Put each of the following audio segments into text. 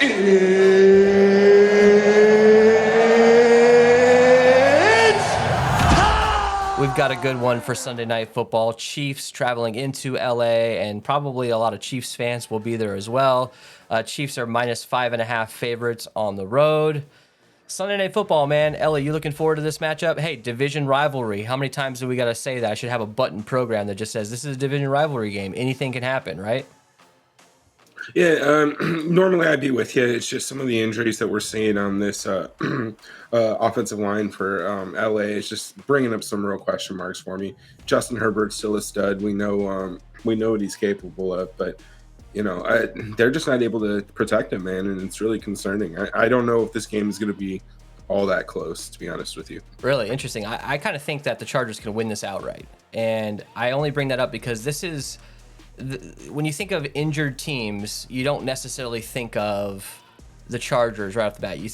We've got a good one for Sunday Night Football. Chiefs traveling into LA, and probably a lot of Chiefs fans will be there as well. Chiefs are -5.5 favorites on the road. Sunday Night Football, man. Ellie, you looking forward to this matchup? Hey, division rivalry. How many times do we got to say that? I should have a button program that just says this is a division rivalry game. Anything can happen, right? Yeah, normally I'd be with you. It's just some of the injuries that we're seeing on this offensive line for LA is just bringing up some real question marks for me. Justin Herbert's still a stud. We know what he's capable of, but they're just not able to protect him, man, and it's really concerning. I don't know if this game is going to be all that close, to be honest with you. Really interesting. I kind of think that the Chargers can win this outright, and I only bring that up because this is. When you think of injured teams, you don't necessarily think of the Chargers right off the bat. You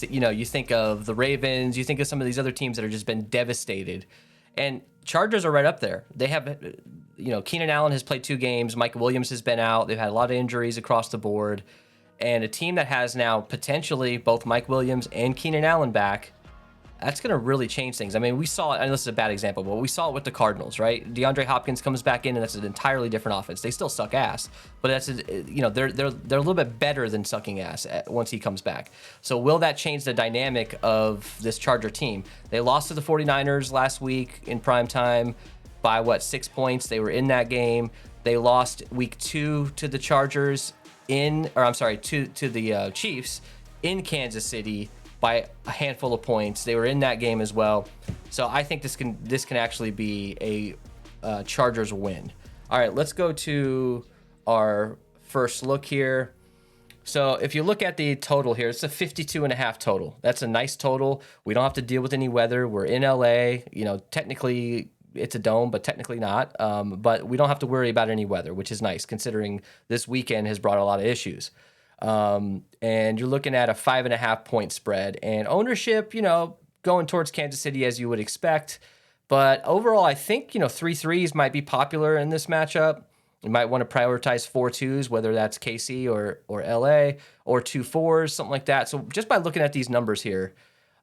think of the Ravens, you think of some of these other teams that have just been devastated, and Chargers are right up there. They have, Keenan Allen has played 2 games, Mike Williams has been out. They've had a lot of injuries across the board, and a team that has now potentially both Mike Williams and Keenan Allen back. That's going to really change things. I mean, we saw it, and this is a bad example, but we saw it with the Cardinals, right? DeAndre Hopkins comes back in, and that's an entirely different offense. They still suck ass, but they're a little bit better than sucking ass once he comes back. So will that change the dynamic of this Charger team? They lost to the 49ers last week in prime time by 6 points. They were in that game. They lost week 2 to the Chargers to the Chiefs in Kansas City by a handful of points. They were in that game as well. So I think this can actually be a Chargers win. All right, let's go to our first look here. So if you look at the total here, it's a 52.5 total. That's a nice total. We don't have to deal with any weather. We're in LA. Technically it's a dome, but technically not. But we don't have to worry about any weather, which is nice considering this weekend has brought a lot of issues. And you're looking at a 5.5 point spread, and ownership, going towards Kansas City as you would expect. But overall, I think, 3-3s might be popular in this matchup. You might want to prioritize 4-2s, whether that's KC or LA, or 2-4s, something like that. So just by looking at these numbers here,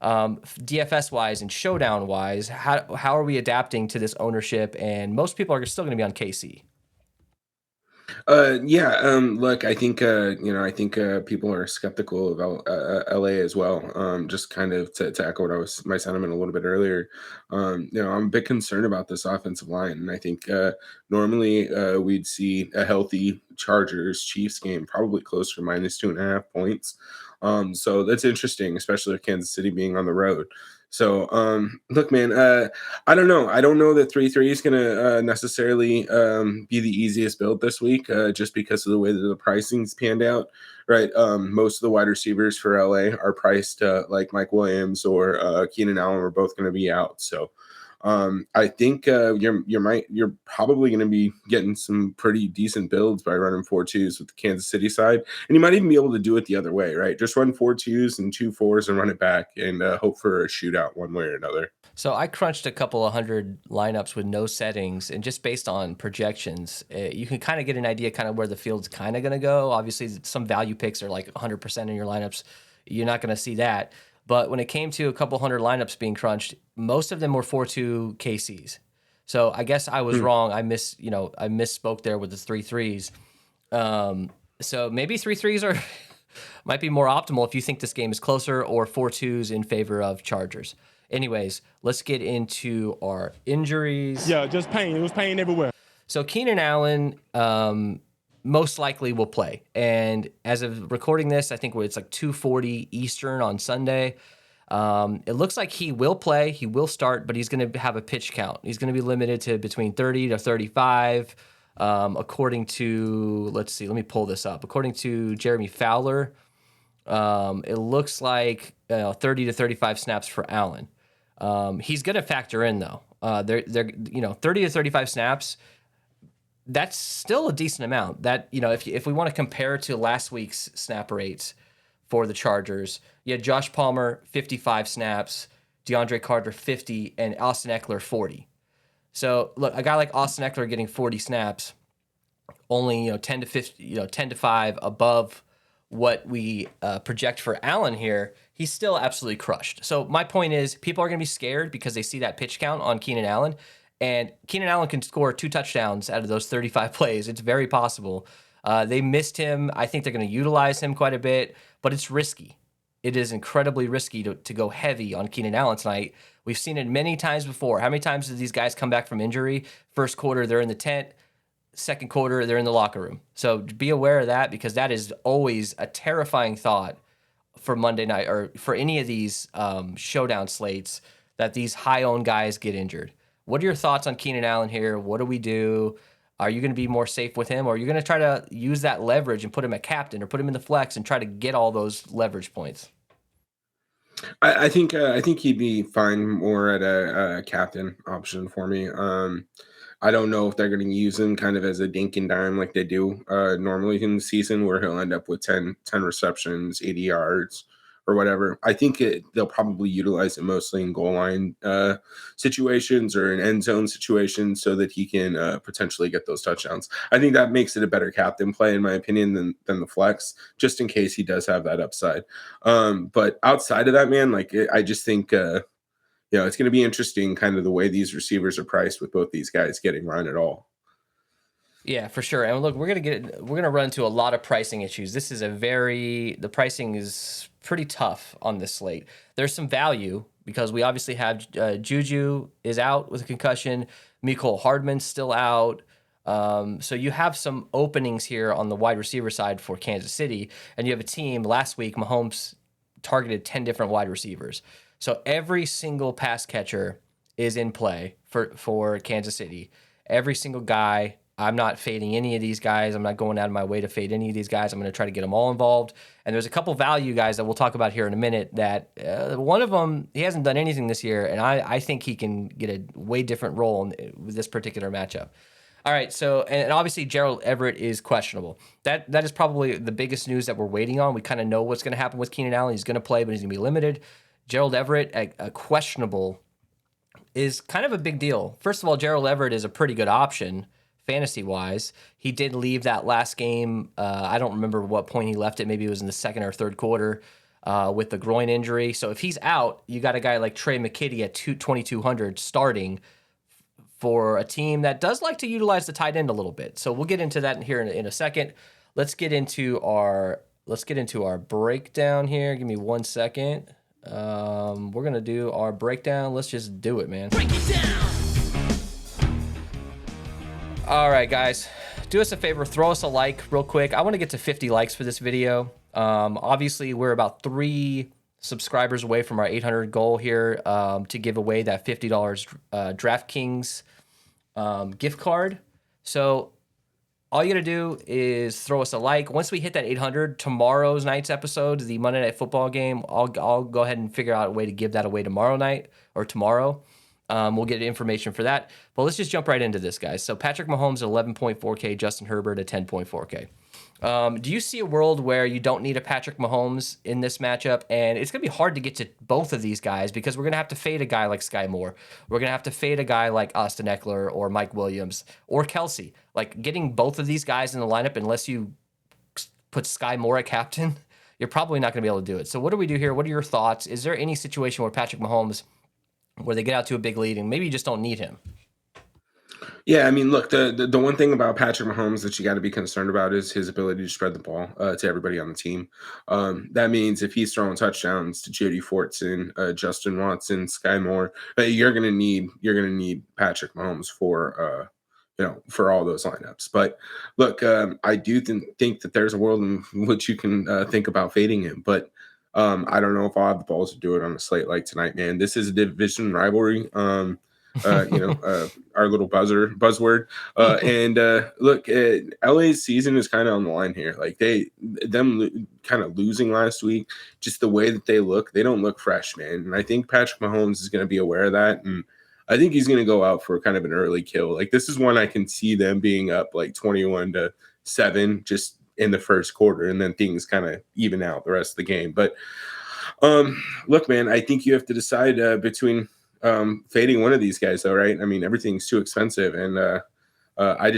DFS wise and Showdown wise, how are we adapting to this ownership? And most people are still going to be on KC. Look, I think people are skeptical about LA as well. Just kind of to echo my sentiment a little bit earlier. I'm a bit concerned about this offensive line, and I think normally we'd see a healthy Chargers Chiefs game probably closer to -2.5 points. So that's interesting, especially with Kansas City being on the road. So, look, man, I don't know. I don't know that 3-3 is going to necessarily be the easiest build this week, just because of the way that the pricing's panned out, right? Most of the wide receivers for LA are priced like Mike Williams or Keenan Allen are both going to be out. So, I think you're probably going to be getting some pretty decent builds by running 4-2s with the Kansas City side, and you might even be able to do it the other way, right? Just run 4-2s and 2-4s and run it back, and hope for a shootout one way or another. So I crunched a couple of hundred lineups with no settings, and just based on projections, you can kind of get an idea kind of where the field's kind of going to go. Obviously, some value picks are like 100% in your lineups. You're not going to see that. But when it came to a couple hundred lineups being crunched, most of them were 4-2 KCs. So I guess I was wrong. I misspoke there with the 3-3s. So maybe 3-3s might be more optimal if you think this game is closer, or 4-2s in favor of Chargers. Anyways, let's get into our injuries. Yeah, just pain. It was pain everywhere. So Keenan Allen most likely will play. And as of recording this, I think it's like 2:40 Eastern on Sunday. It looks like he will play. He will start, but he's going to have a pitch count. He's going to be limited to between 30 to 35. According to, let me pull this up. According to Jeremy Fowler, it looks like 30 to 35 snaps for Allen. He's going to factor in though. They're 30 to 35 snaps. That's still a decent amount. That, if we want to compare to last week's snap rates for the Chargers, you had Josh Palmer 55 snaps, DeAndre Carter 50, and Austin Eckler 40. So look, a guy like Austin Eckler getting 40 snaps, only 10 to 5 above what we project for Allen here, he's still absolutely crushed. So my point is, people are going to be scared because they see that pitch count on Keenan Allen, and Keenan Allen can score 2 touchdowns out of those 35 plays. It's very possible. They missed him. I think they're going to utilize him quite a bit, but it's risky. It is incredibly risky to go heavy on Keenan Allen tonight. We've seen it many times before. How many times did these guys come back from injury? First quarter, they're in the tent. Second quarter, they're in the locker room. So be aware of that, because that is always a terrifying thought for Monday night or for any of these showdown slates, that these high-owned guys get injured. What are your thoughts on Keenan Allen here? What do we do? Are you going to be more safe with him, or are you going to try to use that leverage and put him at captain or put him in the flex and try to get all those leverage points? I think he'd be fine more at a captain option for me. I don't know if they're going to use him kind of as a dink and dime like they do normally in the season, where he'll end up with 10 receptions, 80 yards, or whatever. I think they'll probably utilize it mostly in goal line situations or in end zone situations, so that he can potentially get those touchdowns. I think that makes it a better captain play, in my opinion, than the flex, just in case he does have that upside. But outside of that, man, like I just think it's going to be interesting, kind of the way these receivers are priced with both these guys getting run at all. Yeah, for sure. And look, we're gonna run into a lot of pricing issues. The pricing is pretty tough on this slate. There's some value because we obviously have Juju is out with a concussion, Mecole Hardman's still out. So you have some openings here on the wide receiver side for Kansas City, and you have a team. Last week, Mahomes targeted 10 different wide receivers. So every single pass catcher is in play for Kansas City. Every single guy. I'm not fading any of these guys. I'm not going out of my way to fade any of these guys. I'm going to try to get them all involved. And there's a couple value guys that we'll talk about here in a minute that one of them, he hasn't done anything this year, and I think he can get a way different role with this particular matchup. All right, so, and obviously Gerald Everett is questionable. That is probably the biggest news that we're waiting on. We kind of know what's going to happen with Keenan Allen. He's going to play, but he's going to be limited. Gerald Everett, a questionable, is kind of a big deal. First of all, Gerald Everett is a pretty good option fantasy-wise. He did leave that last game. I don't remember what point he left it. Maybe it was in the second or third quarter with the groin injury. So if he's out, you got a guy like Trey McKitty at 2,200 starting for a team that does like to utilize the tight end a little bit. So we'll get into that here in a second. Let's get into our breakdown here. Give me 1 second. We're gonna do our breakdown. Let's just do it, man. Break it down. All right, guys, do us a favor, throw us a like real quick. I want to get to 50 likes for this video. Obviously, we're about 3 subscribers away from our 800 goal here to give away that $50 Draftkings gift card. So all you got to do is throw us a like. Once we hit that 800, tomorrow's night's episode, the Monday Night Football game, I'll go ahead and figure out a way to give that away tomorrow night or tomorrow. We'll get information for that. But let's just jump right into this, guys. So Patrick Mahomes at 11.4K, Justin Herbert at 10.4K. Do you see a world where you don't need a Patrick Mahomes in this matchup? And it's going to be hard to get to both of these guys because we're going to have to fade a guy like Sky Moore. We're going to have to fade a guy like Austin Eckler or Mike Williams or Kelsey. Like, getting both of these guys in the lineup, unless you put Sky Moore at captain, you're probably not going to be able to do it. So what do we do here? What are your thoughts? Is there any situation where Patrick Mahomes, where they get out to a big lead and maybe you just don't need him? Yeah, I mean, look, the one thing about Patrick Mahomes that you got to be concerned about is his ability to spread the ball to everybody on the team. That means if he's throwing touchdowns to J.D. Fortson, Justin Watson, Sky Moore, you're gonna need Patrick Mahomes for for all those lineups. But look, I do think that there's a world in which you can think about fading him, but I don't know if I'll have the balls to do it on a slate like tonight, man. This is a division rivalry. Our little buzzword. Look, LA's season is kind of on the line here. Like them kind of losing last week, just the way that they don't look fresh, man. And I think Patrick Mahomes is going to be aware of that. And I think he's going to go out for kind of an early kill. Like, this is one I can see them being up like 21-7 just in the first quarter, and then things kind of even out the rest of the game. But look, man, I think you have to decide between fading one of these guys, though, right? I mean, everything's too expensive, and I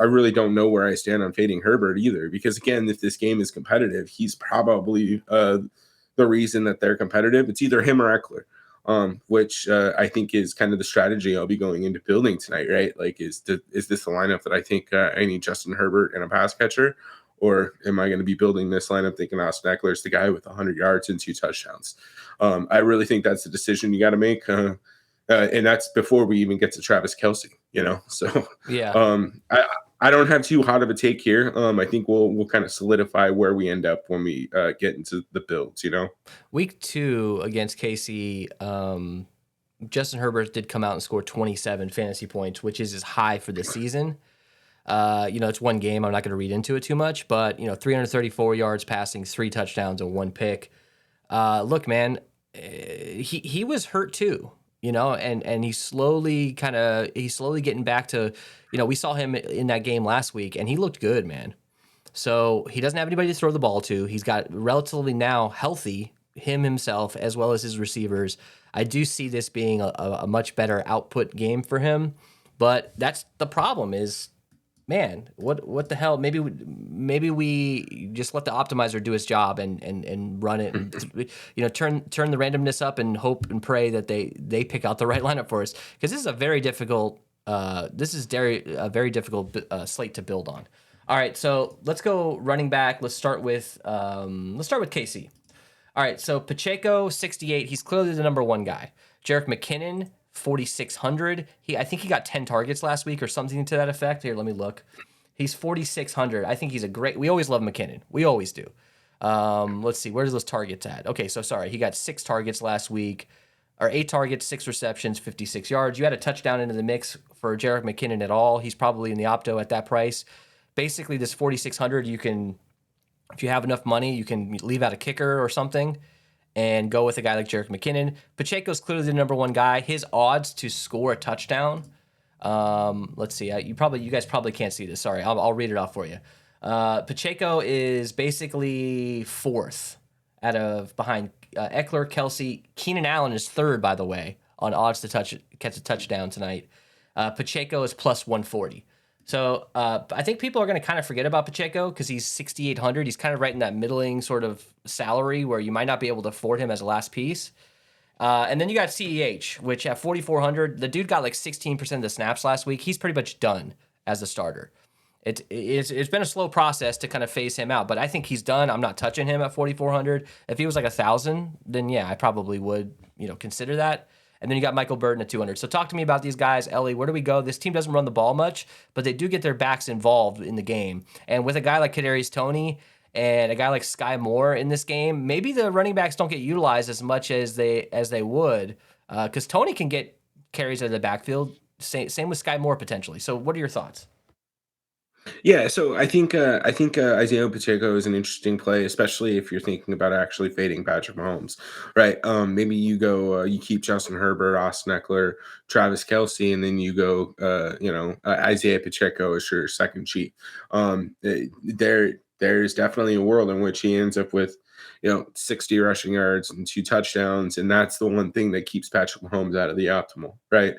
really don't know where I stand on fading Herbert either, because again, if this game is competitive, he's probably the reason that they're competitive. It's either him or Eckler, which I think is kind of the strategy I'll be going into building tonight, right? Like, is this the lineup that I think I need Justin Herbert and a pass catcher? Or am I going to be building this lineup thinking Austin Eckler is the guy with 100 yards and 2 touchdowns? I really think that's the decision you got to make. And that's before we even get to Travis Kelce, So Yeah. I don't have too hot of a take here. I think we'll kind of solidify where we end up when we get into the builds, Week 2 against KC, Justin Herbert did come out and score 27 fantasy points, which is his high for the season. It's one game. I'm not going to read into it too much, but 334 yards passing, 3 touchdowns, and 1 pick. Look, man, he was hurt too, and he's slowly getting back to, we saw him in that game last week, and he looked good, man. So he doesn't have anybody to throw the ball to. He's got relatively now healthy himself as well as his receivers. I do see this being a much better output game for him, but that's the problem is, man, what the hell? Maybe we just let the optimizer do his job and run it, and turn the randomness up and hope and pray that they pick out the right lineup for us, because this is a very difficult slate to build on. All right, so let's go running back. Let's start with KC. All right, so Pacheco 68. He's clearly the number 1 guy. Jerick McKinnon 4,600. I think he got 10 targets last week or something to that effect. Here, let me look. He's 4,600. I think he's a great. We always love McKinnon. We always do. Let's see. Where's those targets at? Okay, so sorry. He got 6 targets last week, or 8 targets, 6 receptions, 56 yards. You had a touchdown into the mix for Jerick McKinnon at all. He's probably in the opto at that price. Basically, this 4,600, you can, if you have enough money, you can leave out a kicker or something and go with a guy like Jerick McKinnon. Pacheco's clearly the number 1 guy. His odds to score a touchdown. Let's see. You guys probably can't see this. Sorry, I'll read it off for you. Pacheco is basically 4th behind Eckler, Kelce. Keenan Allen is 3rd, by the way, on odds to catch a touchdown tonight. Pacheco is plus 140. So I think people are going to kind of forget about Pacheco because he's 6,800. He's kind of right in that middling sort of salary where you might not be able to afford him as a last piece. And then you got CEH, which at 4,400, the dude got like 16% of the snaps last week. He's pretty much done as a starter. It's been a slow process to kind of phase him out, but I think he's done. I'm not touching him at 4,400. If he was like 1,000, then yeah, I probably would consider that. And then you got Michael Burton at 200. So talk to me about these guys. Ellie, where do we go? This team doesn't run the ball much, but they do get their backs involved in the game. And with a guy like Kadarius Toney and a guy like Sky Moore in this game, maybe the running backs don't get utilized as much as they would, because Toney can get carries out of the backfield. Same with Sky Moore potentially. So what are your thoughts? Yeah, so I think Isaiah Pacheco is an interesting play, especially if you're thinking about actually fading Patrick Mahomes, right? Maybe you go, you keep Justin Herbert, Austin Eckler, Travis Kelce, and then you go, Isaiah Pacheco as your second cheat. There's definitely a world in which he ends up with 60 rushing yards and 2 touchdowns, and that's the one thing that keeps Patrick Mahomes out of the optimal, right?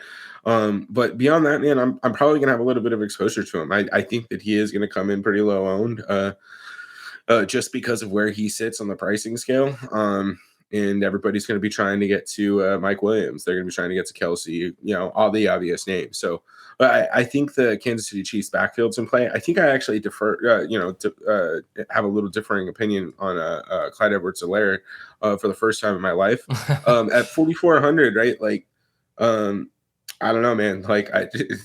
But beyond that, man, I'm probably gonna have a little bit of exposure to him. I think that he is gonna come in pretty low owned, just because of where he sits on the pricing scale. And everybody's going to be trying to get to Mike Williams. They're going to be trying to get to Kelce, all the obvious names. So I think the Kansas City Chiefs backfield's in play. I think I actually defer, have a little differing opinion on Clyde Edwards-Helaire for the first time in my life. At 4,400, right? Like, I don't know, man. Like,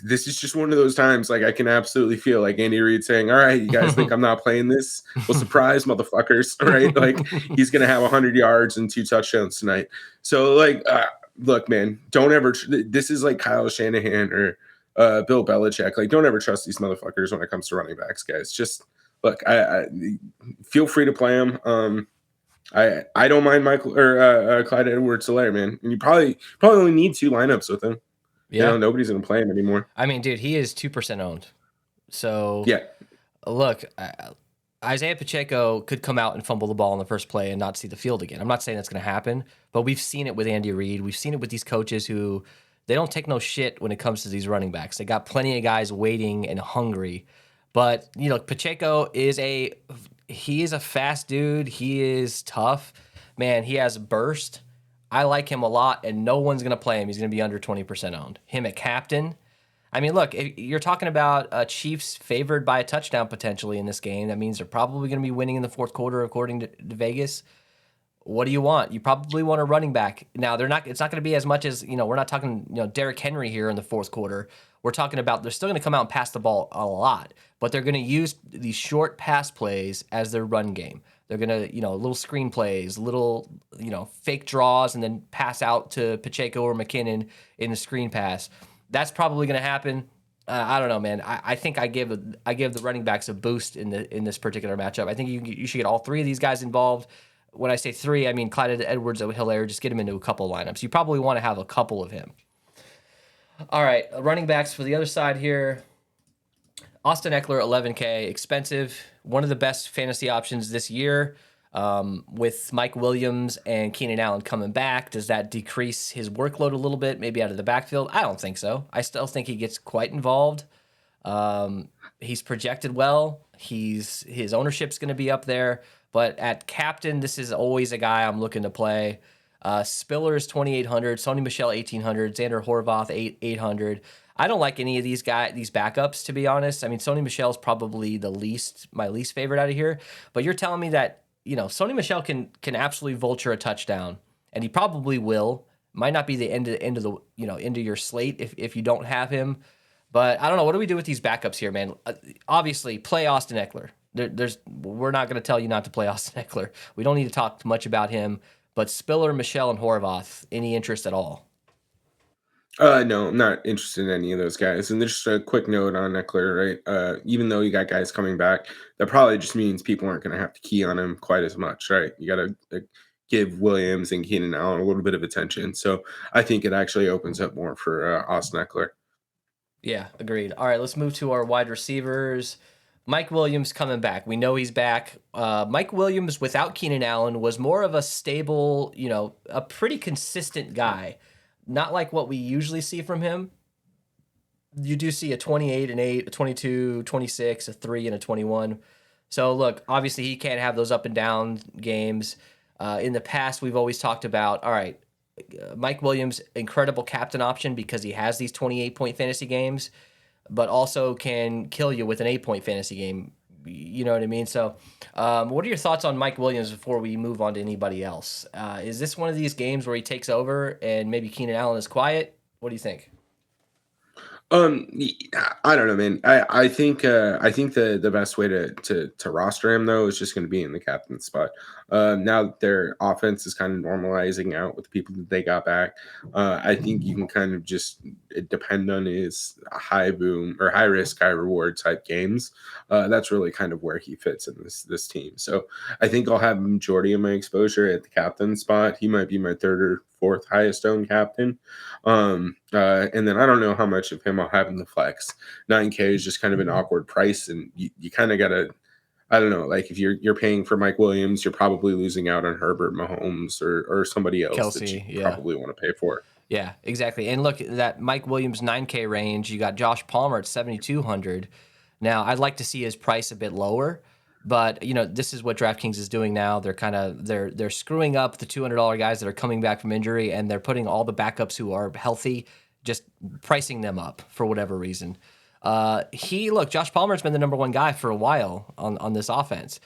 this is just one of those times. Like, I can absolutely feel like Andy Reid saying, "All right, you guys think I'm not playing this? Well, surprise, motherfuckers!" Right? Like, he's gonna have 100 yards and 2 touchdowns tonight. So, like, look, man, don't ever. This is like Kyle Shanahan or Bill Belichick. Like, don't ever trust these motherfuckers when it comes to running backs, guys. Just look. I feel free to play them. I don't mind Michael or Clyde Edwards-Helaire, man. And you probably only need 2 lineups with him. Yeah, nobody's gonna play him anymore. I mean, dude, he is 2% owned. So yeah, look, Isaiah Pacheco could come out and fumble the ball in the first play and not see the field again. I'm not saying that's going to happen, but we've seen it with Andy Reid. We've seen it with these coaches who they don't take no shit when it comes to these running backs. They got plenty of guys waiting and hungry. But, Pacheco he is a fast dude. He is tough. Man, he has burst. I like him a lot, and no one's going to play him. He's going to be under 20% owned. Him at captain. I mean, look, if you're talking about Chiefs favored by a touchdown potentially in this game. That means they're probably going to be winning in the fourth quarter, according to Vegas. What do you want? You probably want a running back. Now, it's not going to be as much as, we're not talking, Derrick Henry here in the fourth quarter. We're talking about they're still going to come out and pass the ball a lot, but they're going to use these short pass plays as their run game. They're going to, little screen plays, little, fake draws, and then pass out to Pacheco or McKinnon in the screen pass. That's probably going to happen. I don't know, man. I think I give the running backs a boost in this particular matchup. I think you should get all three of these guys involved. When I say three, I mean Clyde Edwards-Helaire. Just get him into a couple of lineups. You probably want to have a couple of him. All right, running backs for the other side here. Austin Eckler, 11K, expensive. One of the best fantasy options this year. With Mike Williams and Keenan Allen coming back, does that decrease his workload a little bit, maybe out of the backfield? I don't think so. I still think he gets quite involved. He's projected well. His ownership's going to be up there. But at captain, this is always a guy I'm looking to play. Spiller's 2,800, Sony Michel 1,800, Xander Horvath 800. I don't like any of these backups, to be honest. I mean, Sony Michel's probably my least favorite out of here. But you're telling me that Sony Michel can absolutely vulture a touchdown, and he probably will. Might not be the end of your slate if you don't have him. But I don't know. What do we do with these backups here, man? Obviously, play Austin Eckler. We're not going to tell you not to play Austin Eckler. We don't need to talk much about him. But Spiller, Michel, and Horvath, any interest at all? No, I'm not interested in any of those guys. And just a quick note on Eckler, right? Even though you got guys coming back, that probably just means people aren't going to have to key on him quite as much, right? You got to give Williams and Keenan Allen a little bit of attention. So I think it actually opens up more for Austin Eckler. Yeah, agreed. All right, let's move to our wide receivers. Mike Williams coming back. We know he's back. Mike Williams without Keenan Allen was more of a stable, a pretty consistent guy. Not like what we usually see from him. You do see a 28 and 8, a 22, 26, a 3, and a 21. So look, obviously he can't have those up and down games. In the past, we've always talked about, all right, Mike Williams, incredible captain option because he has these 28-point fantasy games, but also can kill you with an 8-point fantasy game. You know what I mean? So what are your thoughts on Mike Williams before we move on to anybody else? Is this one of these games where he takes over and maybe Keenan Allen is quiet? What do you think? I don't know, man. I think the best way to roster him though is just going to be in the captain spot. Now that their offense is kind of normalizing out with the people that they got back, I think you can kind of just depend on his high boom or high risk, high reward type games. That's really kind of where he fits in this team. So I think I'll have a majority of my exposure at the captain spot. He might be my third or fourth highest owned captain. And then I don't know how much of him I'll have in the flex. 9K is just kind of an awkward price, and you kind of gotta, I don't know, like if you're paying for Mike Williams, you're probably losing out on Herbert, Mahomes, or somebody else Kelsey, that you probably want to pay for. Yeah, exactly. And look, that Mike Williams 9K range, you got Josh Palmer at 7,200. Now, I'd like to see his price a bit lower, but this is what DraftKings is doing now. They're screwing up the $200 guys that are coming back from injury, and they're putting all the backups who are healthy, just pricing them up for whatever reason. Josh Palmer's been the number one guy for a while on this offense.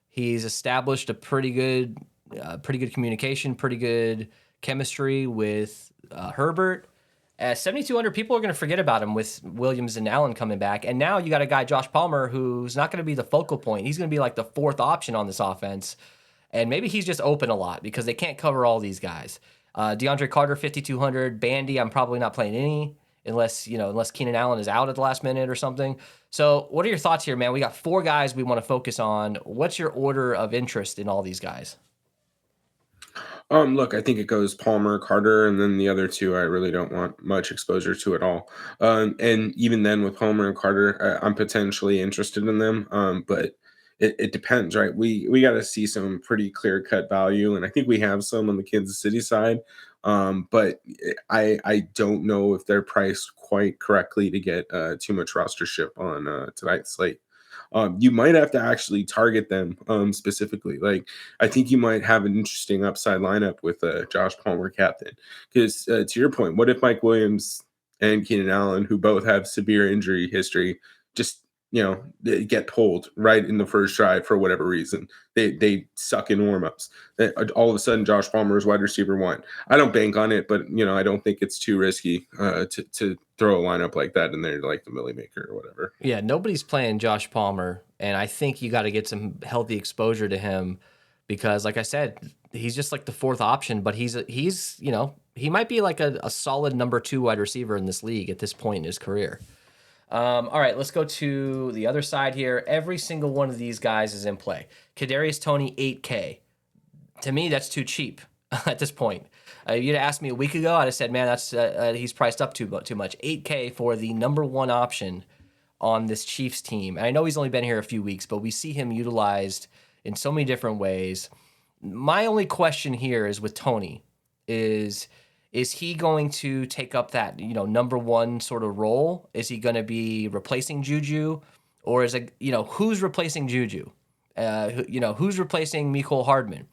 He's established a pretty good communication, pretty good chemistry with Herbert. At 7,200, people are going to forget about him with Williams and Allen coming back. And now you got a guy, Josh Palmer, who's not going to be the focal point. He's going to be like the fourth option on this offense. And maybe he's just open a lot because they can't cover all these guys. DeAndre Carter, 5,200. Bandy, I'm probably not playing any unless Keenan Allen is out at the last minute or something. So what are your thoughts here, man? We got 4 guys we want to focus on. What's your order of interest in all these guys? Look, I think it goes Palmer, Carter, and then the other 2 I really don't want much exposure to at all. And even then with Palmer and Carter, I'm potentially interested in them. But it depends, right? We got to see some pretty clear cut value, and I think we have some on the Kansas City side. But I don't know if they're priced quite correctly to get too much rostership on tonight's slate. You might have to actually target them specifically. Like, I think you might have an interesting upside lineup with Josh Palmer captain. Because to your point, what if Mike Williams and Keenan Allen, who both have severe injury history, just they get pulled right in the first drive for whatever reason? They suck in warmups. All of a sudden, Josh Palmer is wide receiver one. I don't bank on it, but I don't think it's too risky to throw a lineup like that in there, like the Millie Maker or whatever. Yeah, nobody's playing Josh Palmer, and I think you got to get some healthy exposure to him because, like I said, he's just like the fourth option, but he's he might be like a solid number 2 wide receiver in this league at this point in his career. All right, let's go to the other side here. Every single one of these guys is in play. Kadarius Toney, 8K. To me, that's too cheap at this point. You'd have asked me a week ago, I'd have said, man, that's he's priced up too much. 8K for the number 1 option on this Chiefs team. And I know he's only been here a few weeks, but we see him utilized in so many different ways. My only question here is with Toney is he going to take up that, number 1 sort of role? Is he going to be replacing Juju, or is it, who's replacing Juju? Who's replacing Mecole Hardman?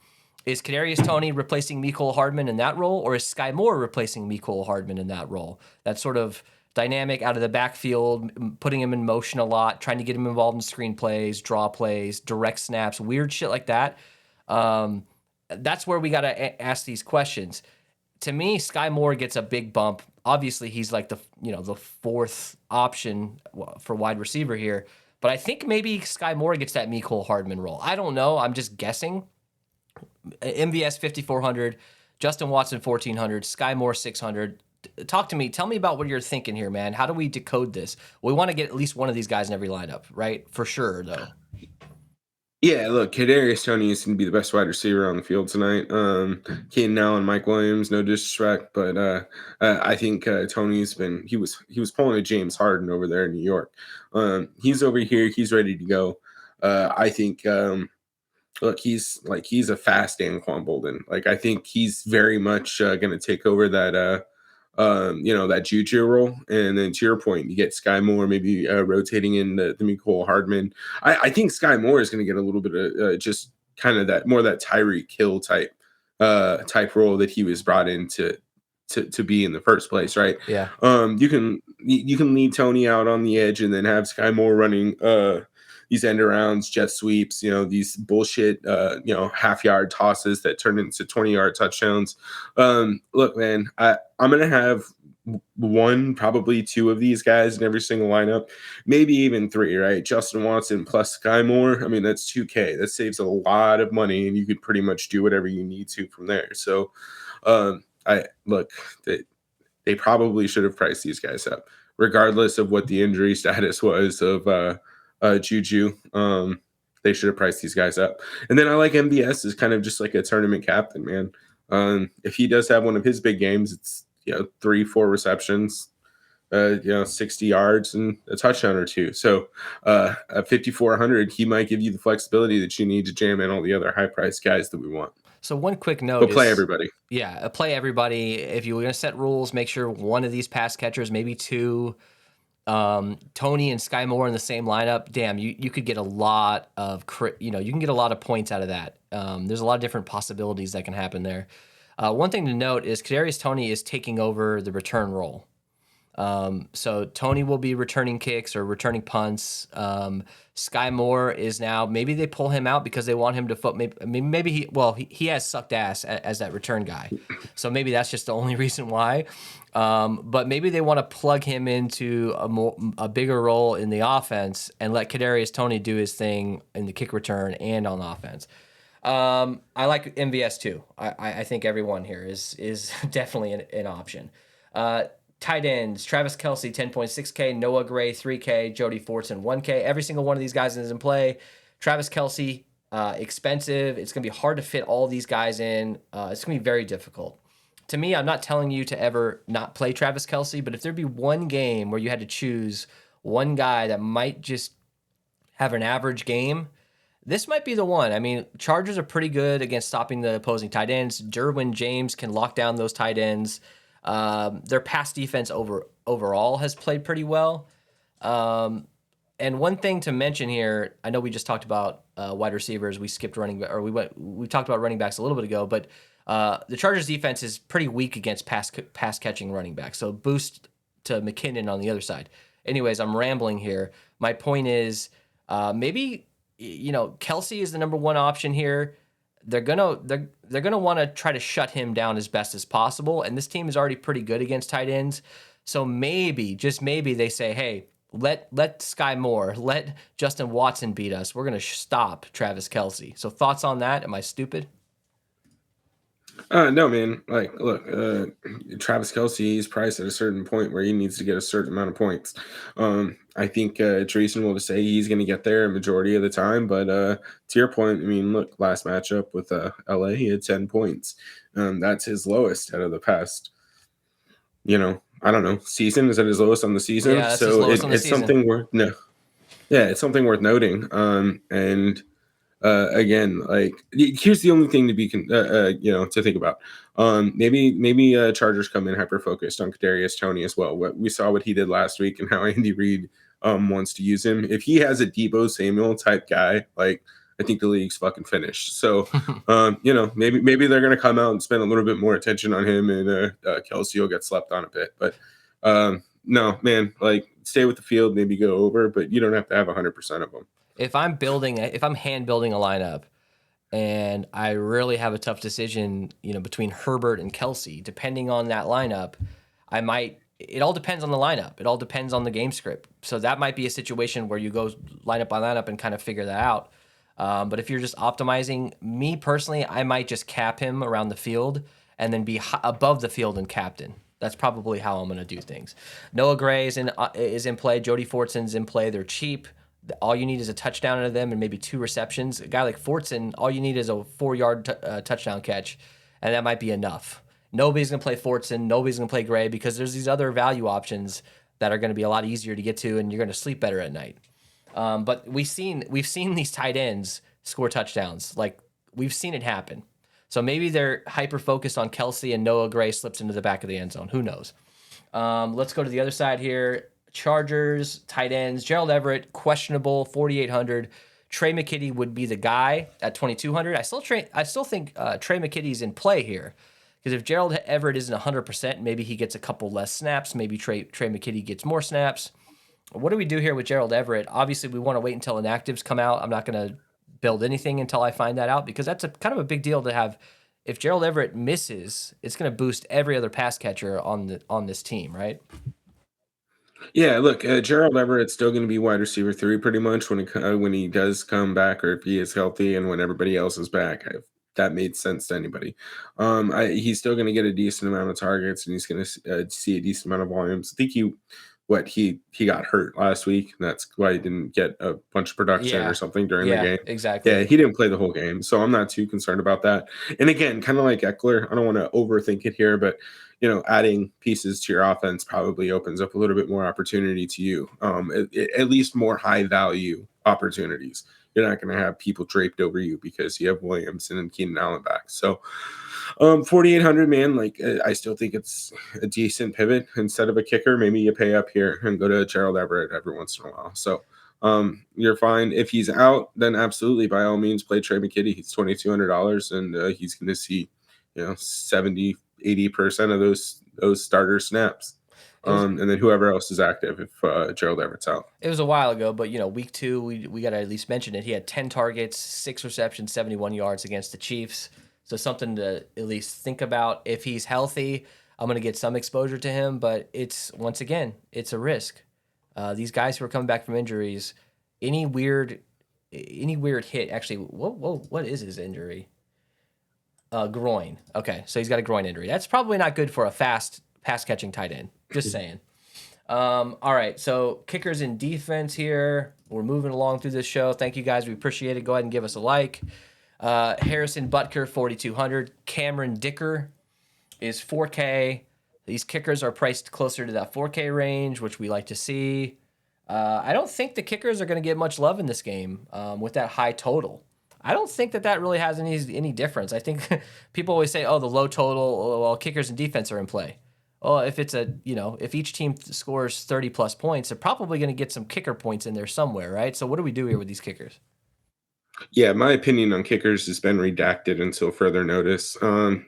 Is Kadarius Toney replacing Mecole Hardman in that role, or is Sky Moore replacing Mecole Hardman in that role? That sort of dynamic out of the backfield, putting him in motion a lot, trying to get him involved in screen plays, draw plays, direct snaps, weird shit like that. That's where we got to ask these questions. To me, Sky Moore gets a big bump. Obviously, he's like the 4th option for wide receiver here. But I think maybe Sky Moore gets that Mecole Hardman role. I don't know. I'm just guessing. MVS 5,400, Justin Watson 1,400, Sky Moore 600. Talk to me. Tell me about what you're thinking here, man. How do we decode this? We want to get at least one of these guys in every lineup, right? For sure, though. Yeah, look, Kadarius Toney is going to be the best wide receiver on the field tonight. Keenan Allen, Mike Williams, no disrespect, but I think Tony's he was pulling a James Harden over there in New York. He's over here. He's ready to go. I think. Look, he's a fast Anquan Bolden. Like, I think he's very much going to take over that that Juju role. And then to your point, you get Sky Moore maybe rotating in the Mecole Hardman. I think Sky Moore is going to get a little bit of just kind of that Tyreek Hill type role that he was brought in to be in the first place, right? Yeah. You can leave Toney out on the edge and then have Sky Moore running these end arounds, jet sweeps, these bullshit, half-yard tosses that turn into 20-yard touchdowns. Look, man, I'm going to have 1, probably 2 of these guys in every single lineup, maybe even 3, right? Justin Watson plus Sky Moore. I mean, that's $2K. That saves a lot of money, and you could pretty much do whatever you need to from there. So, they probably should have priced these guys up, regardless of what the injury status was of Juju. They should have priced these guys up. And then I like MBS is kind of just like a tournament captain, man. If he does have one of his big games, it's 3-4 receptions, 60 yards and a touchdown or 2. So at 5,400, he might give you the flexibility that you need to jam in all the other high priced guys that we want. So one quick note, but play everybody. Yeah, play everybody. If you're going to set rules, make sure one of these pass catchers, maybe 2, Toney and Sky Moore in the same lineup. Damn, you could get a lot of you can get a lot of points out of that. There's a lot of different possibilities that can happen there. One thing to note is Kadarius Toney is taking over the return role. So Toney will be returning kicks or returning punts. Sky Moore is now, maybe they pull him out because they want him to maybe he has sucked ass as that return guy. So maybe that's just the only reason why. But maybe they want to plug him into a bigger role in the offense and let Kadarius Toney do his thing in the kick return and on offense. I like MVS too. I think everyone here is definitely an option. Tight ends, Travis Kelce, 10.6K, Noah Gray, 3K, Jody Fortson, 1K. Every single one of these guys is in play. Travis Kelce, expensive. It's going to be hard to fit all these guys in. It's going to be very difficult. To me, I'm not telling you to ever not play Travis Kelce, but if there'd be one game where you had to choose one guy that might just have an average game, This might be the one. I mean, Chargers are pretty good against stopping the opposing tight ends. Derwin James can lock down those tight ends. Their pass defense overall has played pretty well. And one thing to mention here, I know we just talked about wide receivers. We skipped running, or we talked about running backs a little bit ago, but the Chargers defense is pretty weak against pass catching running backs. So boost to McKinnon on the other side. Anyways, I'm rambling here. My point is, maybe Kelsey is the number one option here. They're gonna want to try to shut him down as best as possible, and this team is already pretty good against tight ends. So maybe, just maybe, they say, hey, let Sky Moore, let Justin Watson beat us. We're gonna stop Travis Kelsey. So thoughts on that? Am I stupid? No, man. Like, look, Travis Kelsey is priced at a certain point where he needs to get a certain amount of points. I think it's reasonable to say he's going to get there a majority of the time. But to your point, I mean, look, last matchup with LA, he had 10 points. That's his lowest out of the past, I don't know, season. Is that his lowest on the season? Yeah, that's his So lowest on the it's season. something worth yeah, it's something worth noting. And again, like here's the only thing to be to think about. Maybe Chargers come in hyper focused on Kadarius Toney as well. We saw what he did last week and how Andy Reid wants to use him. If he has a Debo Samuel type guy, like I think the league's fucking finished. So maybe they're gonna come out and spend a little bit more attention on him, and Kelsey will get slept on a bit. But no, man, like stay with the field, maybe go over, but you don't have to have 100% of them. If I'm hand building a lineup, and I really have a tough decision, between Herbert and Kelsey, depending on that lineup, it all depends on the lineup. It all depends on the game script. So that might be a situation where you go lineup by lineup and kind of figure that out. But if you're just optimizing, me personally, I might just cap him around the field and then be above the field and captain. That's probably how I'm going to do things. Noah Gray is in play. Jody Fortson's in play. They're cheap. All you need is a touchdown out of them and maybe 2 receptions. A guy like Fortson, all you need is a 4-yard touchdown catch, and that might be enough. Nobody's going to play Fortson. Nobody's going to play Gray because there's these other value options that are going to be a lot easier to get to, and you're going to sleep better at night. But we've seen these tight ends score touchdowns. Like, we've seen it happen. So maybe they're hyper-focused on Kelsey and Noah Gray slips into the back of the end zone. Who knows? Let's go to the other side here. Chargers, tight ends, Gerald Everett, questionable, 4,800. Trey McKitty would be the guy at 2,200. I still think Trey McKitty's in play here, because if Gerald Everett isn't 100%, maybe he gets a couple less snaps. Maybe Trey McKitty gets more snaps. What do we do here with Gerald Everett? Obviously, we want to wait until inactives come out. I'm not going to build anything until I find that out, because that's kind of a big deal to have. If Gerald Everett misses, it's going to boost every other pass catcher on this team, right? Yeah, look, Gerald Everett's still going to be wide receiver 3 pretty much when he does come back, or if he is healthy and when everybody else is back. If that made sense to anybody. He's still going to get a decent amount of targets, and he's going to see a decent amount of volumes. I think he got hurt last week, and that's why he didn't get a bunch of production or something during the game. Exactly. Yeah, he didn't play the whole game, so I'm not too concerned about that. And again, kind of like Eckler, I don't want to overthink it here, but adding pieces to your offense probably opens up a little bit more opportunity to you, at least more high value opportunities. You're not going to have people draped over you because you have Williams and Keenan Allen back. So 4,800, man, like I still think it's a decent pivot. Instead of a kicker, maybe you pay up here and go to Gerald Everett every once in a while. So you're fine. If he's out, then absolutely, by all means, play Trey McKitty. He's $2,200, and he's going to see 70-80% of those starter snaps. And then whoever else is active if Gerald Everett's out. It was a while ago, but week 2, we got to at least mention it. He had 10 targets, 6 receptions, 71 yards against the Chiefs. So something to at least think about. If he's healthy, I'm going to get some exposure to him, but once again, it's a risk. These guys who are coming back from injuries, any weird hit. Actually, what is his injury? Groin. Okay, so he's got a groin injury. That's probably not good for a fast pass-catching tight end. Just saying. All right, so kickers in defense here. We're moving along through this show. Thank you, guys. We appreciate it. Go ahead and give us a like. Harrison Butker, 4,200. Cameron Dicker is 4K. These kickers are priced closer to that 4K range, which we like to see. I don't think the kickers are going to get much love in this game with that high total. I don't think that really has any difference. I think people always say, "Oh, the low total, well, kickers and defense are in play." Well, if it's if each team scores 30 plus points, they're probably going to get some kicker points in there somewhere, right? So what do we do here with these kickers? Yeah, my opinion on kickers has been redacted until further notice.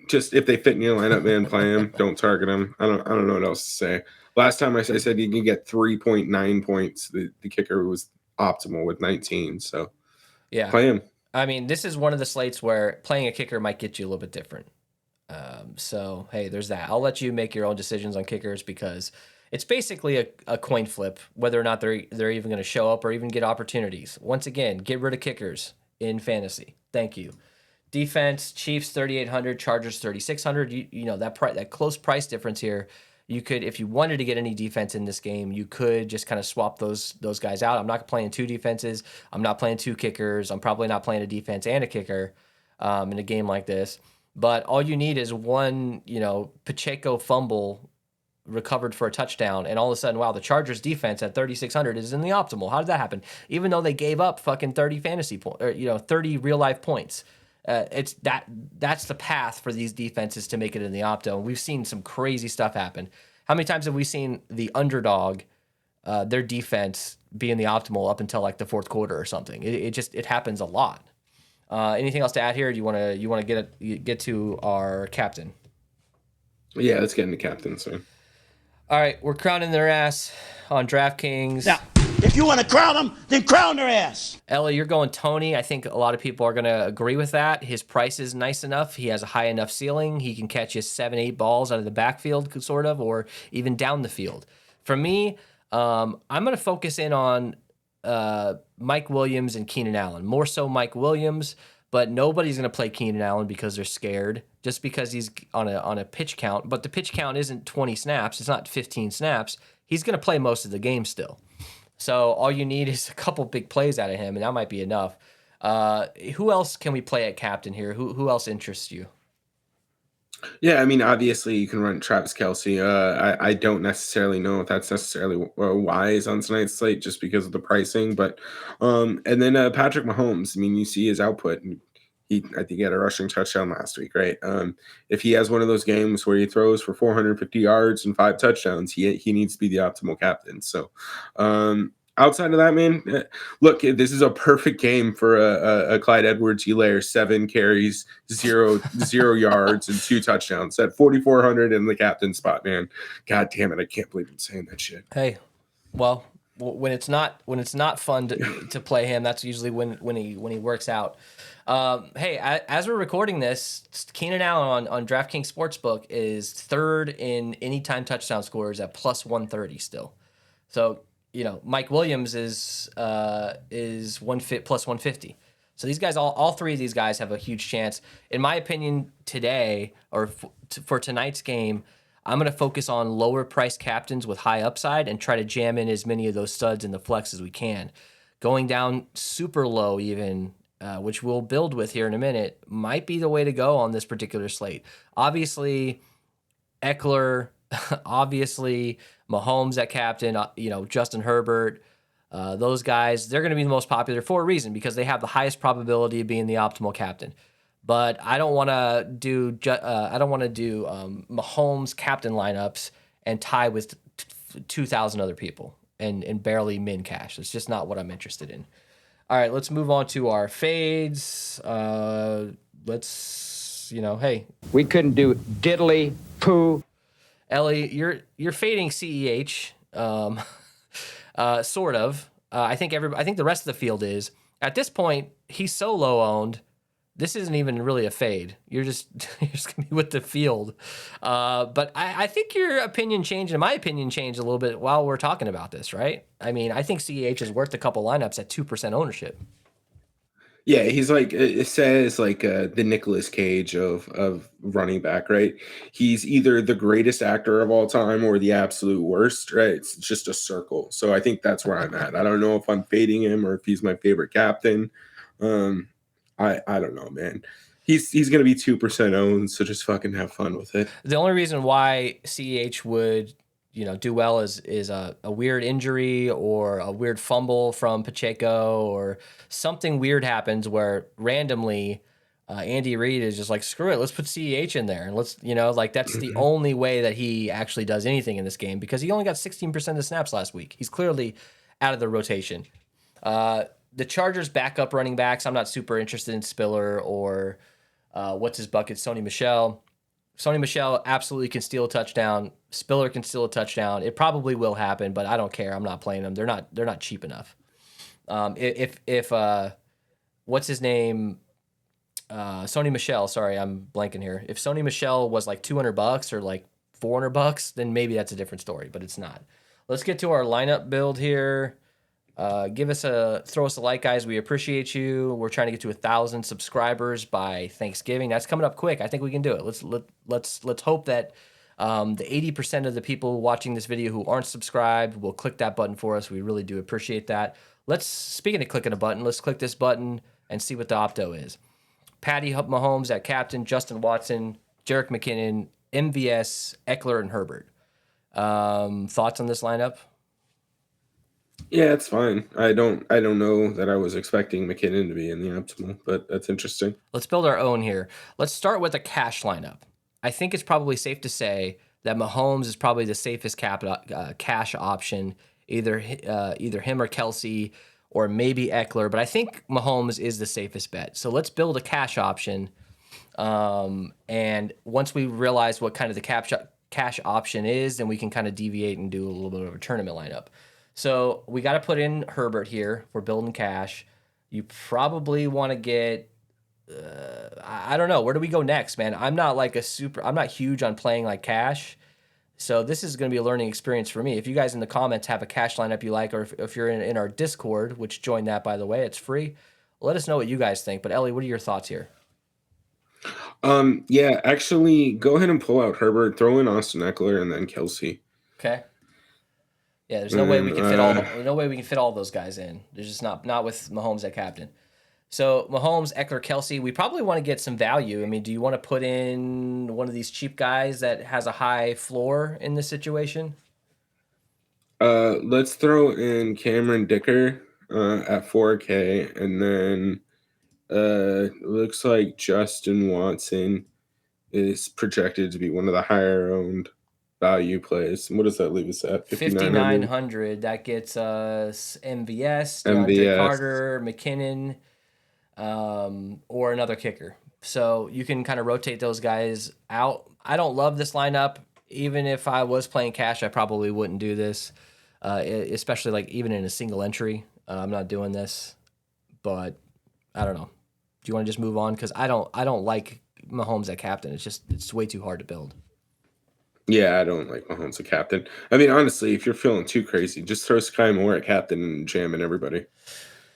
Just if they fit in your lineup, man, play them. Don't target them. I don't know what else to say. Last time I said you can get 3.9 points. The kicker was optimal with 19. So Yeah. play him. I mean, this is one of the slates where playing a kicker might get you a little bit different. So, hey, there's that. I'll let you make your own decisions on kickers because it's basically a coin flip whether or not they're even going to show up or even get opportunities. Once again, get rid of kickers in fantasy. Thank you. Defense, Chiefs 3,800, Chargers 3,600. You know that close price difference here. You could, if you wanted to get any defense in this game, you could just kind of swap those guys out. I'm not playing two defenses. I'm not playing two kickers. I'm probably not playing a defense and a kicker in a game like this. But all you need is one, Pacheco fumble recovered for a touchdown, and all of a sudden, wow, the Chargers defense at 3,600 is in the optimal. How did that happen? Even though they gave up fucking 30 fantasy points, or 30 real life points. That's the path for these defenses to make it in the opto. And we've seen some crazy stuff happen. How many times have we seen the underdog, their defense be in the optimal up until like the fourth quarter or something? It happens a lot. Anything else to add here? Do you want to get to our captain? Yeah, let's get into captains. So. All right, we're crowning their ass on DraftKings. Now, if you want to crown them, then crown their ass. Ellie, you're going Tony. I think a lot of people are going to agree with that. His price is nice enough. He has a high enough ceiling. He can catch you 7-8 balls out of the backfield, sort of, or even down the field. For me, I'm going to focus in on Mike Williams and Keenan Allen. More so Mike Williams, but nobody's going to play Keenan Allen because they're scared, just because he's on a pitch count. But the pitch count isn't 20 snaps. It's not 15 snaps. He's going to play most of the game still. So all you need is a couple big plays out of him, and that might be enough. Who else can we play at captain here? Who else interests you? Yeah, I mean, obviously you can run Travis Kelce. I don't necessarily know if that's necessarily wise on tonight's slate just because of the pricing, but and then Patrick Mahomes. I mean, you see his output. I think he had a rushing touchdown last week, right? If he has one of those games where he throws for 450 yards and 5 touchdowns, he needs to be the optimal captain. So, outside of that, man, look, this is a perfect game for a Clyde Edwards-Helaire, 7 carries, 0 yards, and 2 touchdowns at 4,400 in the captain spot, man. God damn it, I can't believe I'm saying that shit. Hey, well, when it's not fun to play him, that's usually when he works out. Hey, as we're recording this, Keenan Allen on DraftKings Sportsbook is third in anytime touchdown scores at plus 130 still. So, Mike Williams is plus 150. So these guys, all three of these guys have a huge chance. In my opinion, today or for tonight's game, I'm going to focus on lower price captains with high upside and try to jam in as many of those studs in the flex as we can. Going down super low even, which we'll build with here in a minute, might be the way to go on this particular slate. Obviously, Eckler, obviously Mahomes at captain, Justin Herbert, those guys, they're going to be the most popular for a reason because they have the highest probability of being the optimal captain. But I don't want to do Mahomes captain lineups and tie with 2,000 other people and barely min cash. It's just not what I'm interested in. All right, let's move on to our fades. Hey, we couldn't do diddly poo. Ellie, you're fading CEH, sort of. I think the rest of the field is. At this point, he's so low owned. This isn't even really a fade. You're just gonna be with the field. But I think your opinion changed and my opinion changed a little bit while we're talking about this, right? I mean, I think CEH is worth a couple lineups at 2% ownership. Yeah, he's like, it says like the Nicolas Cage of running back, right? He's either the greatest actor of all time or the absolute worst, right? It's just a circle. So I think that's where I'm at. I don't know if I'm fading him or if he's my favorite captain. I don't know, man. He's going to be 2% owned, so just fucking have fun with it. The only reason why CEH would, do well is a weird injury or a weird fumble from Pacheco or something weird happens where randomly Andy Reid is just like, screw it, let's put CEH in there and let's, like that's the only way that he actually does anything in this game because he only got 16% of the snaps last week. He's clearly out of the rotation. The Chargers backup running backs, I'm not super interested in Spiller or what's his bucket, Sony Michel. Sony Michel absolutely can steal a touchdown. Spiller can steal a touchdown. It probably will happen, but I don't care. I'm not playing them. They're not cheap enough. If what's his name? Sony Michel. Sorry, I'm blanking here. If Sony Michel was like $200 or like $400, then maybe that's a different story. But it's not. Let's get to our lineup build here. Throw us a like, guys. We appreciate you. We're trying to get to 1,000 subscribers by Thanksgiving. That's coming up quick. I think we can do it. Let's hope that the 80% of the people watching this video who aren't subscribed will click that button for us. We really do appreciate that. Speaking of clicking a button, let's click this button and see what the opto is. Patty Mahomes at captain, Justin Watson, Jerick McKinnon, MVS, Eckler, and Herbert. Thoughts on this lineup? Yeah, it's fine. I don't know that I was expecting McKinnon to be in the optimal, but that's interesting. Let's build our own here. Let's start with a cash lineup. I think it's probably safe to say that Mahomes is probably the safest cash option, either him or Kelsey or maybe Eckler, but I think Mahomes is the safest bet. So let's build a cash option. And once we realize what kind of the cash option is, then we can kind of deviate and do a little bit of a tournament lineup. So we got to put in Herbert here. We're building cash. You probably want to get, I don't know. Where do we go next, man? I'm not huge on playing like cash. So this is going to be a learning experience for me. If you guys in the comments have a cash lineup you like, or if you're in our Discord, which join that, by the way, it's free. Let us know what you guys think. But Ellie, what are your thoughts here? Yeah, actually go ahead and pull out Herbert, throw in Austin Eckler and then Kelsey. Okay. Yeah, there's no way we can fit all those guys in. There's just not with Mahomes at captain. So Mahomes, Eckler, Kelsey, we probably want to get some value. I mean, do you want to put in one of these cheap guys that has a high floor in this situation? Let's throw in Cameron Dicker at 4K, and then looks like Justin Watson is projected to be one of the higher owned value plays. What does that leave us at? 5,900. That gets us MVS, DeAndre Carter, McKinnon, or another kicker. So you can kind of rotate those guys out. I don't love this lineup. Even if I was playing cash, I probably wouldn't do this, especially like even in a single entry. I'm not doing this, but I don't know. Do you want to just move on? Because I don't like Mahomes at captain. It's way too hard to build. Yeah, I don't like Mahomes at captain. I mean, honestly, if you're feeling too crazy, just throw Sky Moore at captain and jamming everybody.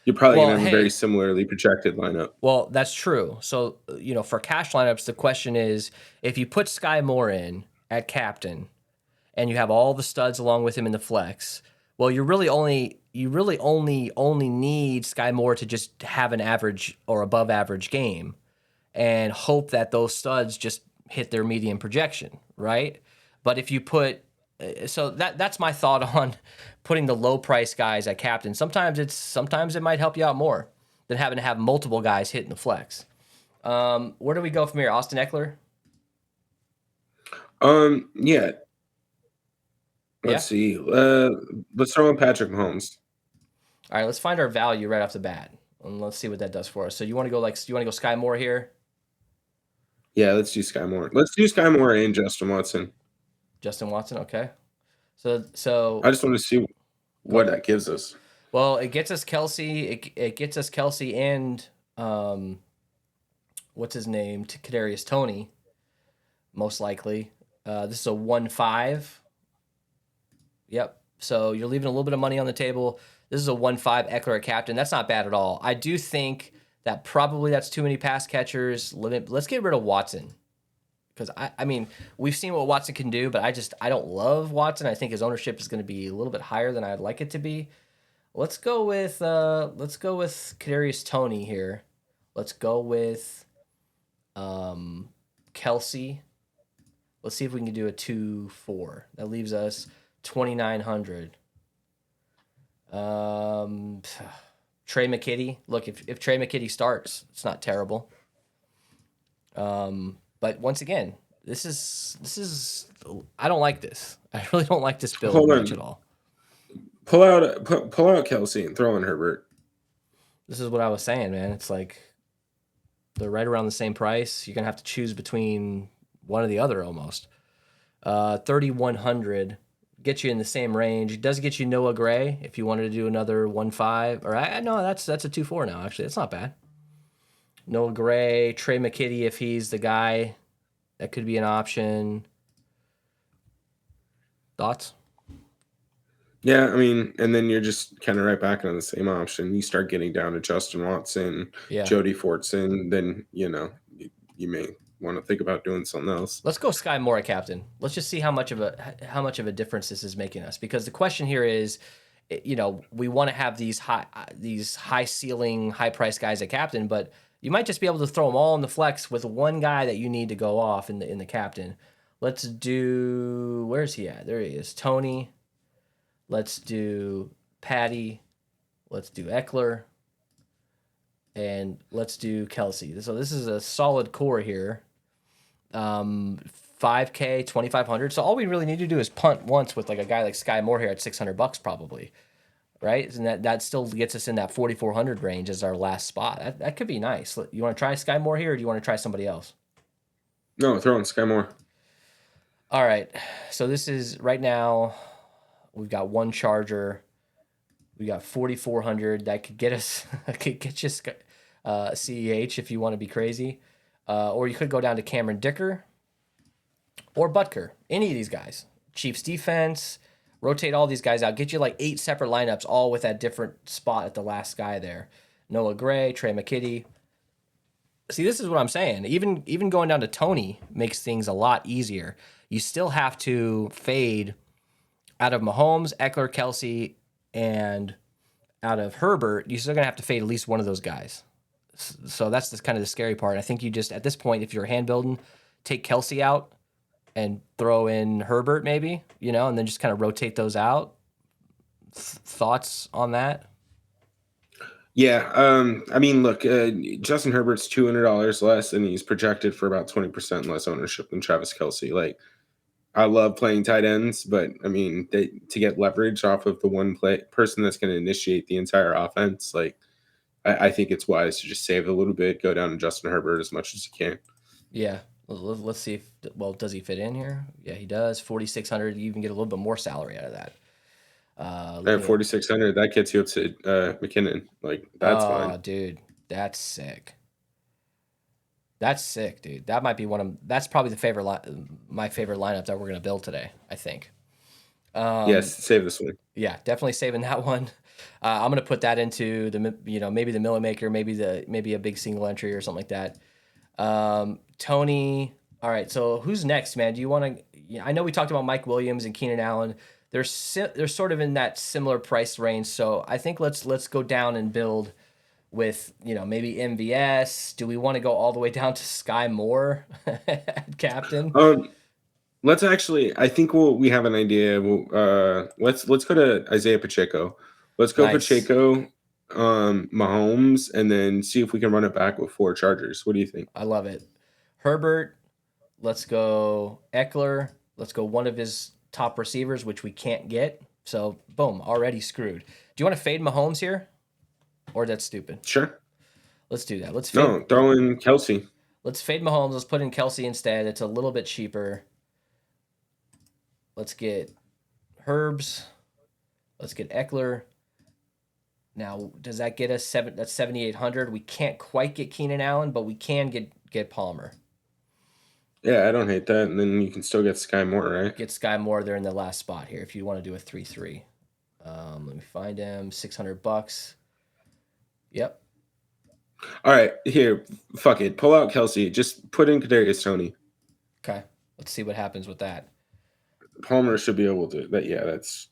You're probably going to have a very similarly projected lineup. Well, that's true. So, for cash lineups, the question is, if you put Sky Moore in at captain and you have all the studs along with him in the flex, well, you really only need Sky Moore to just have an average or above average game and hope that those studs just hit their median projection, right? But if you put, so that's my thought on putting the low price guys at captain. Sometimes it might help you out more than having to have multiple guys hitting the flex. Where do we go from here? Austin Eckler? Yeah. Let's see. Let's throw in Patrick Mahomes. All right, let's find our value right off the bat, and let's see what that does for us. So you want to go Sky Moore here? Yeah, let's do Sky Moore. Let's do Sky Moore and Justin Watson. Justin Watson, okay. So I just want to see what that gives us. Well, it gets us Kelsey. It gets us Kelsey and what's his name? Kadarius Toney, most likely. This is a 1-5. Yep. So you're leaving a little bit of money on the table. This is a 1-5 Eckler at captain. That's not bad at all. I do think that probably that's too many pass catchers. Let's get rid of Watson. Because, I mean, we've seen what Watson can do, but I don't love Watson. I think his ownership is going to be a little bit higher than I'd like it to be. Let's go with Kadarius Toney here. Let's go with Kelsey. Let's see if we can do a 2-4. That leaves us 2,900. Trey McKitty. Look, if Trey McKitty starts, it's not terrible. But once again, this is I don't like this. I really don't like this build much at all. Pull out Kelsey and throw in Herbert. This is what I was saying, man. It's like they're right around the same price. You're gonna have to choose between one or the other almost. 3,100 gets you in the same range. It does get you Noah Gray if you wanted to do another 1.5. Or I know that's a 2.4 now. Actually, that's not bad. Noah Gray, Trey McKitty if he's the guy, that could be an option. Thoughts? Yeah, I mean, and then you're just kind of right back on the same option. You start getting down to Justin Watson, Jody Fortson, then you may want to think about doing something else. Let's go Sky Moore at captain. Let's just see how much of a difference this is making us, because the question here is, we want to have these high ceiling, high price guys at captain, but you might just be able to throw them all in the flex with one guy that you need to go off in the captain. Let's do, where's he at? There he is. Tony. Let's do Patty. Let's do Eckler. And let's do Kelsey. So this is a solid core here. 5K, 2,500. So all we really need to do is punt once with like a guy like Sky Moore here at $600 probably, right? And that still gets us in that 4,400 range as our last spot. That could be nice. You want to try Sky Moore here, or do you want to try somebody else? No, throw in Sky Moore. All right. So this is right now. We've got one Charger. We got 4,400. That could get us, could get you CEH if you want to be crazy. Or you could go down to Cameron Dicker or Butker. Any of these guys. Chiefs defense. Rotate all these guys out. Get you like 8 separate lineups, all with that different spot at the last guy there. Noah Gray, Trey McKitty. See, this is what I'm saying. Even going down to Tony makes things a lot easier. You still have to fade out of Mahomes, Eckler, Kelsey, and out of Herbert. You're still going to have to fade at least one of those guys. So that's kind of the scary part. I think you just, at this point, if you're hand building, take Kelsey out and throw in Herbert maybe, and then just kind of rotate those out. Thoughts on that? Yeah, I mean, look, Justin Herbert's $200 less, and he's projected for about 20% less ownership than Travis Kelsey. Like, I love playing tight ends, but I mean, to get leverage off of the one person that's going to initiate the entire offense, like, I think it's wise to just save a little bit, go down to Justin Herbert as much as you can. Yeah, let's see does he fit in here? Yeah, he does. 4,600. You even get a little bit more salary out of that. 4,600. That gets you up to McKinnon. Like, that's fine. Oh, dude, that's sick. That's sick, dude. That might be that's probably my favorite lineup that we're gonna build today, I think. Yes, save this one. Yeah, definitely saving that one. I'm gonna put that into the maybe the Miller Maker, maybe a big single entry or something like that. Tony. All right, so who's next, man? Do you want to? I know we talked about Mike Williams and Keenan Allen. They're sort of in that similar price range, so I think let's go down and build with maybe MVS. Do we want to go all the way down to Sky Moore at captain? Let's actually. I think we have an idea. Let's go to Isaiah Pacheco. Let's go Pacheco, Mahomes, and then see if we can run it back with 4 Chargers. What do you think? I love it. Herbert. Let's go Eckler. Let's go one of his top receivers, which we can't get. So boom, already screwed. Do you want to fade Mahomes here? Or that's stupid? Sure. Let's do that. Throw in Kelsey. Let's fade Mahomes. Let's put in Kelsey instead. It's a little bit cheaper. Let's get Herbs. Let's get Eckler. Now, does that get us that's 7,800? We can't quite get Keenan Allen, but we can get Palmer. Yeah, I don't hate that. And then you can still get Sky Moore, right? Get Sky Moore there in the last spot here if you want to do a 3-3. Let me find him. $600. Yep. All right, here, fuck it. Pull out Kelsey. Just put in Kadarius Toney. Okay, let's see what happens with that. Palmer should be able to. That's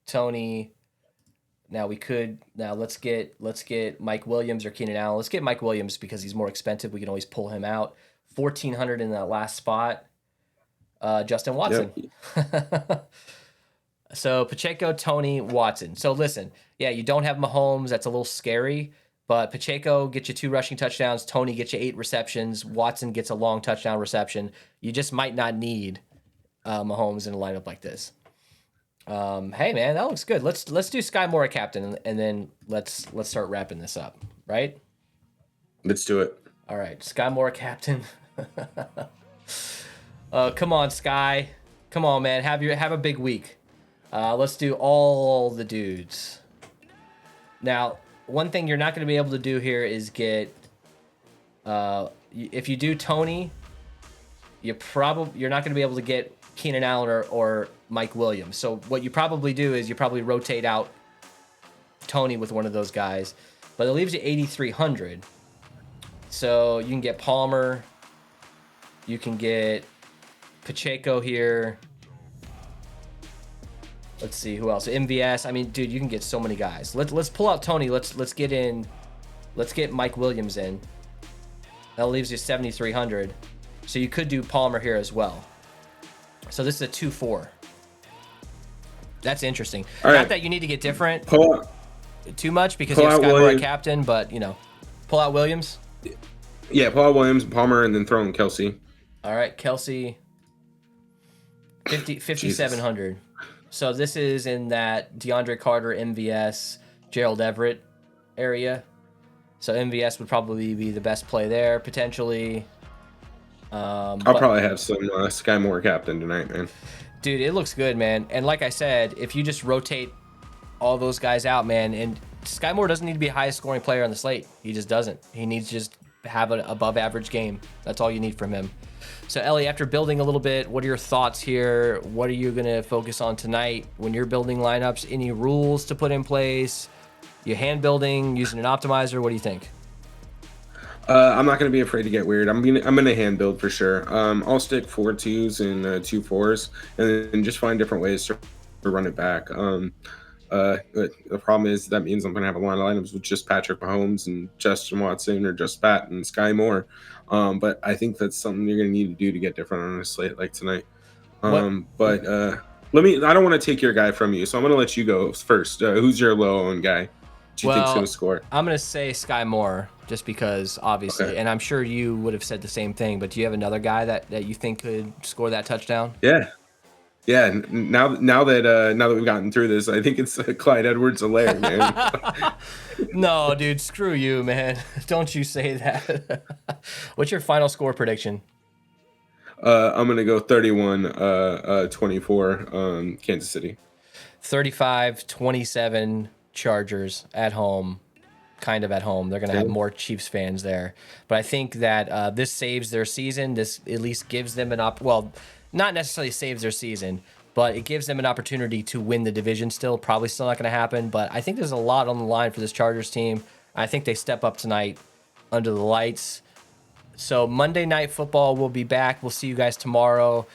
Toney. Now let's get Mike Williams or Keenan Allen. Let's get Mike Williams because he's more expensive. We can always pull him out. 1,400 in that last spot. Justin Watson. Yep. So Pacheco, Tony, Watson. So listen, yeah, you don't have Mahomes. That's a little scary. But Pacheco gets you 2 rushing touchdowns. Tony gets you 8 receptions. Watson gets a long touchdown reception. You just might not need Mahomes in a lineup like this. Hey man, that looks good. Let's do Sky Moore at captain, and then let's start wrapping this up. Right? Let's do it. All right, Sky Moore captain. Come on, Sky. Come on, man. Have a big week. Let's do all the dudes. Now, one thing you're not going to be able to do here is get. If you do Tony, you're not going to be able to get Keenan Allen or Mike Williams. So what you probably do is you probably rotate out Tony with one of those guys, but it leaves you 8,300. So you can get Palmer. You can get Pacheco here. Let's see who else. MVS. I mean, dude, you can get so many guys. Let's pull out Tony. Let's get Mike Williams in. That leaves you 7,300. So you could do Palmer here as well. So this is a 2-4. That's interesting. All Not right. that you need to get different too much because pull you have out Sky Moore at Williams. captain, but pull out Williams. Yeah, pull out Williams, Palmer, and then throw in Kelsey. All right, Kelsey. 5,700. So this is in that DeAndre Carter, MVS, Gerald Everett area. So MVS would probably be the best play there, potentially. I'll probably have some Sky Moore captain tonight, man. Dude, it looks good, man. And like I said, if you just rotate all those guys out, man, and Sky Moore doesn't need to be the highest scoring player on the slate. He just doesn't. He needs to just have an above average game. That's all you need from him. So Ellie, after building a little bit, what are your thoughts here? What are you going to focus on tonight when you're building lineups? Any rules to put in place? You hand building, using an optimizer? What do you think? I'm not going to be afraid to get weird. I'm gonna hand build for sure. I'll stick 4 2s and 2 4s, and then just find different ways to run it back. The problem is that means I'm gonna have a lot of lineups with just Patrick Mahomes and Justin Watson or just Pat and Sky Moore. But I think that's something you're gonna need to do to get different on a slate like tonight. I don't want to take your guy from you, so I'm gonna let you go first. Who's your low owned guy? Do you think's gonna score? I'm gonna say Sky Moore just because obviously, Okay. and I'm sure you would have said the same thing. But do you have another guy that you think could score that touchdown? Yeah. Now that we've gotten through this, I think it's Clyde Edwards-Helaire, man. No, dude, screw you, man. Don't you say that. What's your final score prediction? I'm gonna go 31-24 Kansas City. 35-27 Chargers at home. Kind of at home. They're going to have more Chiefs fans there. But I think that this saves their season. This at least gives them not necessarily saves their season, but it gives them an opportunity to win the division still. Probably still not going to happen, but I think there's a lot on the line for this Chargers team. I think they step up tonight under the lights. So Monday Night Football will be back. We'll see you guys tomorrow.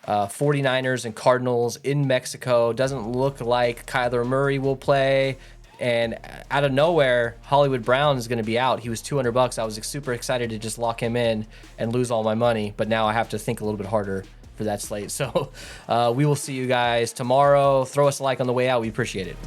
49ers and Cardinals in Mexico. Doesn't look like Kyler Murray will play. And out of nowhere, Hollywood Brown is going to be out. He was $200. I was super excited to just lock him in and lose all my money. But now I have to think a little bit harder for that slate. So we will see you guys tomorrow. Throw us a like on the way out. We appreciate it.